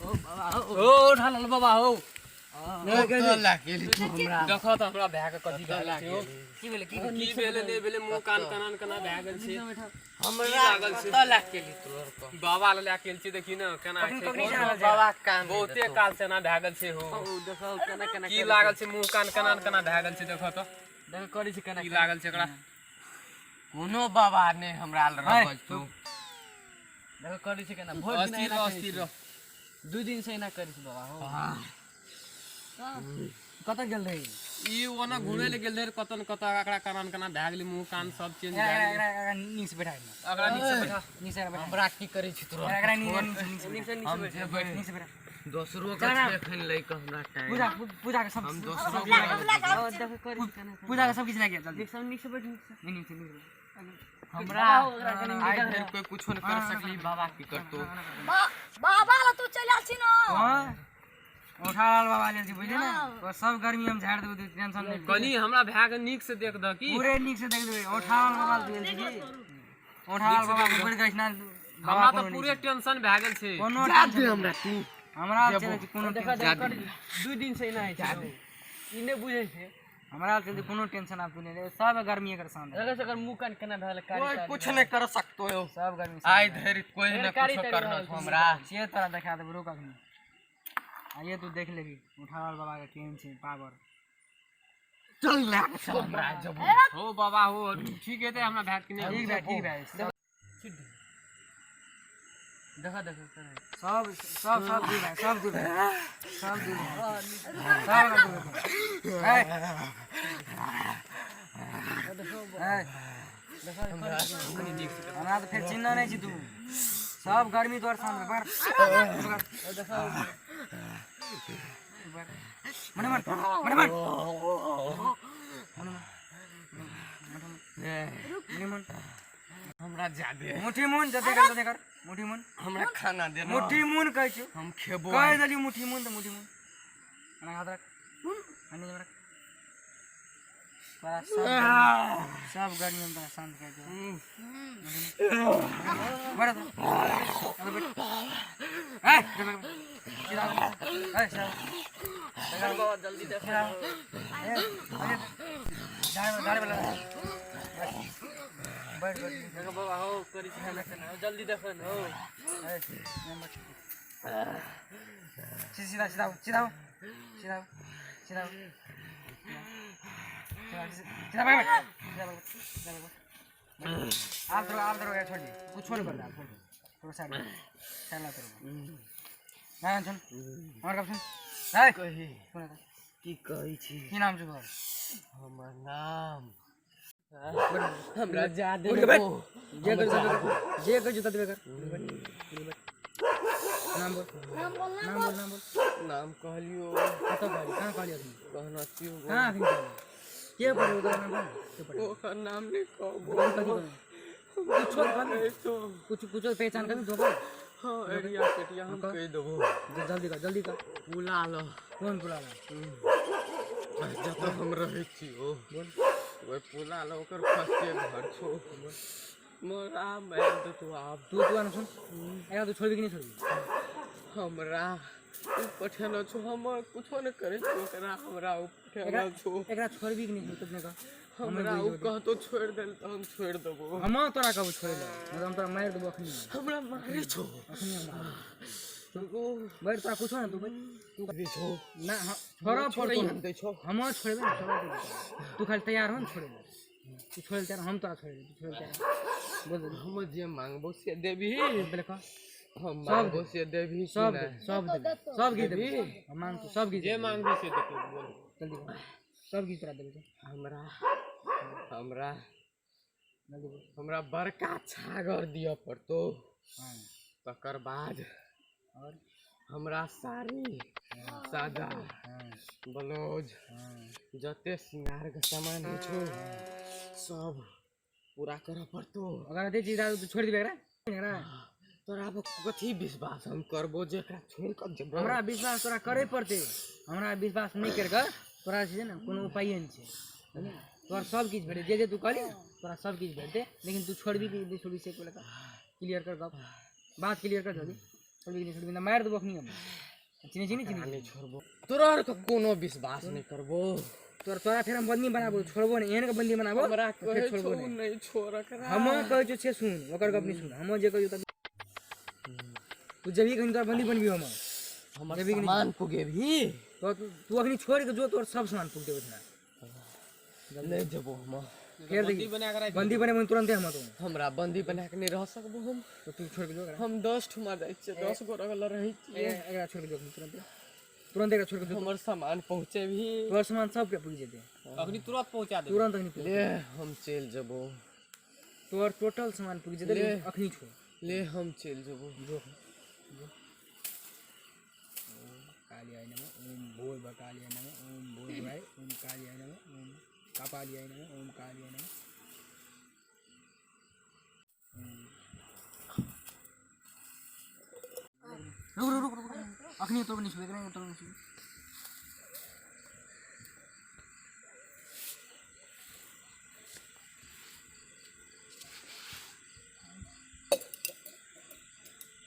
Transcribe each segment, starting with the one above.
ओ ढाल बाबा हो देखो तो हमरा भए के कथि भेल छै की भेले की भेले ने भेले मुंह कान कनान कना भए गेल छै हमरा लागल छै कत लाग केली तोर को बाबा ले केल छै देखी न केना छै बाबा कान बहुते काल से ना भए गेल छै हो देखो केना केना की लागल छै मुंह कान कनान कना भए गेल छै देखो तो देख करै छै केना की लागल छै एकरा कोनो बाबा ने हमरा रखल छौ देख करै छै केना भोर दिन अस्थिर दू दिन से ना करै छै बाबा हो कत गेल रही ई ओना घुरे ले गेल रे कतन कत एकरा कनान कना भए गेल मुंह कान सब चेंज भए गेल एकरा नीचे बैठा एकरा नीचे बैठा नीचे बैठा हमरा की करै छी तोरा एकरा नीचे बैठ नीचे बैठ दोसरो के एखन ले के हमरा टाइम पूजा पूजा के सब हम दोसरो पूजा के सब किछ लाग गया जल्दी सब नीचे बैठ नीचे हमरा आइ धर कोई कुछो न कर सकली बाबा की करतो बाबा ला तू चल आछी न हां उठा लाल बाबा ले जी बुझले ना तो सब गर्मी हम झाड़ देबे टेंशन नहीं कनी हमरा भए के नीक से देख द की पूरे नीक से देख देबे उठा लाल बाबा ले जी उठा लाल बाबा के बढ़ गइस ना हमरा तो पूरे टेंशन भए गेल छै कोनो टेंशन हमरा तू हमरा चले छी कोनो टेंशन दू दिन से ना है ई ने बुझै छै हमरा चले कोनो टेंशन आप नहीं ले सब गर्मी कर सामने अगर अगर मुंह कान केना भेल कोई कुछ नहीं कर सकतो हो सब गर्मी आइ धर कोई न कुछ करना हमरा से तरह दिखा दे रुक अखनी आइए तू देख लेगी उठा लाल बाबा के केहन छै पावर चल ले हमरा जब हो बाबा हो ठीक है ते हमरा भैट के नहीं ठीक है देखा देखो सब सब सब दूर है सब दूर है सब दूर है सब दूर है हमरा तो फिर चिन्ह नहीं छी तू सब गर्मी तोर सामने बार देखो मन मन मन मन मन हमरा जादे मुठी मुन जते कर मुठी मुन हमरा खाना दे मुठी मुन कहै छी हम खेबो कह देली मुठी मुन त मुठी मुन ana हाथ रख अनि रख बड़ा सब गर्मी में बड़ा शांत कर दो बड़ा अरे बैठ ए चलो जल्दी दे गाड़ी वाला बैठ बैठ देखो बाबा हो करी छै हमरा केना जल्दी देखन हो सीधा सीधा सीधा सीधा सीधा सीधा बैठ आप दरो यार छोड़ दी कुछ छोड़ कर दे थोड़ा साइड चला करो ना सुन और कब सुन हाय कही सुन की कहै छी की नाम छै तोहर हमर नाम हमरा जादे जे कर जूता देबे कर नाम बोल नाम बोल नाम बोल नाम बोल नाम कहलियो कत कहली कहां कहली अभी कहना छियो हां अभी के पढ़े उधर नाम बोल के पढ़े ओकर नाम नहीं कहबो कुछ कुछ कुछ पहचान कर दो बोल हां एरिया पेटिया हम कह देबो जल्दी कर बुला लो कौन बुला जत हम रहै छी ओ बोल ओए बुला लो ओकर फर्स्ट घर छो मोरा मैं तो आप तू ना सुन एरा तू छोड़ भी नहीं छोड़ हमरा पठन छो हम कुछो न करे छो ओकरा हमरा पठन छो एकरा छोड़ भी नहीं तुमने का हमरा उ कहतो छोड़ देल त हम छोड़ देबो हम तोरा कब छोड़ ले हम तोरा मार देबो अखनी हमरा मारे छो अखनी हम तू बैठ तोरा कुछो ना तू बैठ तू दे छो ना छोरा छोड़ दे छो हम छोड़बे ना छोड़ दे तू खाली तैयार हो ना छोड़े तू छोड़ दे हम तोरा छोड़ दे तू छोड़ दे बोल हम जे मांगबो से देबी बोले का हम मांगबो से देबी सब सब की देबी हम मांग तू सब की जे मांगबो से देबी बोल जल्दी सब की तोरा देबे हमरा हमरा जल्दी बोल हमरा बड़का छागर दिया पड़तो हां तकर बाद और हमरा साड़ी सादा ब्लाउज जते श्रृंगार के सामान है छो सब पूरा करे पड़तो अगर दे चीज तू छोड़ दिबे एकरा तोरा अब कथी विश्वास हम करबो जे एकरा छोड़ के जेबो हमरा विश्वास तोरा करे पड़ते हमरा विश्वास नहीं करके तोरा छै ना कोनो उपाय नहीं छै तोरा सब चीज भेटे जे तू कहली तोरा सब चीज भेटते लेकिन तू छोड़बी कि छोड़ी से कोला क्लियर कर गप बात क्लियर कर जल्दी छोड़ ना मार दो बखनी हम चिनी चिनी चिनी नहीं छोड़बो तोरा और को कोनो विश्वास नहीं करबो तोरा फिर हम बंदी बनाबो छोड़बो नहीं एहन के बंदी बनाबो हमरा फिर कहे छोड़बो छौ नहीं नहीं छोड़ करा हम कहै छे सुन ओकर गप नहीं सुन हम जे कहै तब तू जभी कहीं तोर बंदी बनबी हम हमर जभी कि सामान पुगे भी तो तू अखनी छोड़ के जो तोर सब सामान फूक देबे ना नहीं जबो हम फिर देखी बंदी बने मन तुरंत हम तो हमरा बंदी बना के नहीं रह सकबो हम तो तू छोड़ के जो हम 10 ठुमा जाय छै 10 गो रगल रही छियै एकरा छोड़ के जो तुरंत तुरंत एकरा छोड़ के जो हमर सामान पहुंचे भी तोर सामान सब के पूछ जेते अखनी तुरंत पहुंचा दे तुरंत अखनी ले हम चल जबो तोर टोटल सामान पूछ जेते ले। अखनी छोड़ ले हम चल जबो जो कालियाय नमः ओम भोल बकालियाय नमः ओम भोल भाई ओम कालियाय नमः ओम कापालियाय नमः ओम कालियाय नमः रुक रुक रुक रुक अखनी तो नहीं छुए करेंगे तो नहीं छुए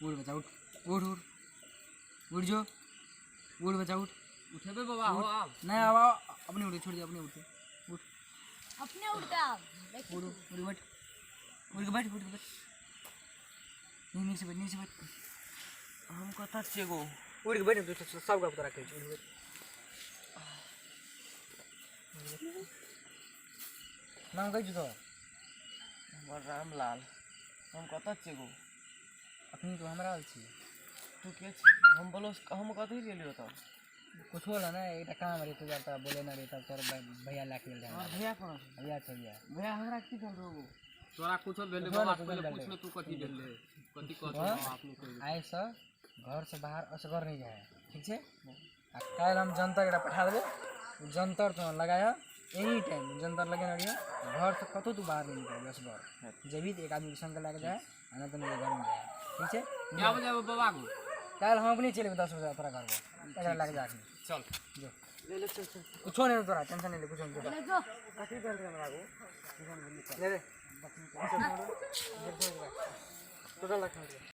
उठ बच्चा उठ उठ उठ उठ जो उठ बच्चा उठ उठेबे बाबा हो आ नहीं अब अपनी उठ छोड़ दे अपनी उठ उठ अपने उल्टा उठ उठ बैठ उठ के बैठ उठ के बैठ नहीं नीचे बैठ नीचे बैठ हम कथा छेगो उठ के बैठ तू सब गप तो रखे उठ बैठ नाम कह जो हमर रामलाल हम कथा छेगो अपनी तो हमरा आल छी तू के छी हम बोलो हम कथि गेलियो त कुछ होला ना एटा काम रे तू जाता बोले ना रे तब तोर भैया लाख ले और भैया कोन भैया भैया भैया हमरा की कर रोगो तोरा कुछो भेले बाबा पहले पूछ ले तू कथि भेले कथि कहत आपने कोई आए से घर से बाहर असगर नहीं जाए ठीक है आ काल हम जंतर के पठा देबो जंतर तो लगाया एनी टाइम जंतर लगे ना रहियो घर से कतो तू बाहर नहीं निकल असगर जब भी एक आदमी के संग लेके जाए आना तो मेरे घर में जाए ठीक है क्या बजे बाबा को काल हम अपने चले 10 बजे तोरा घर में एकरा लग जा चल जो ले ले चल चल कुछ नहीं तोरा टेंशन नहीं ले कुछ नहीं ले जो कथि कर रहे हमरा को ले ले टोटल रख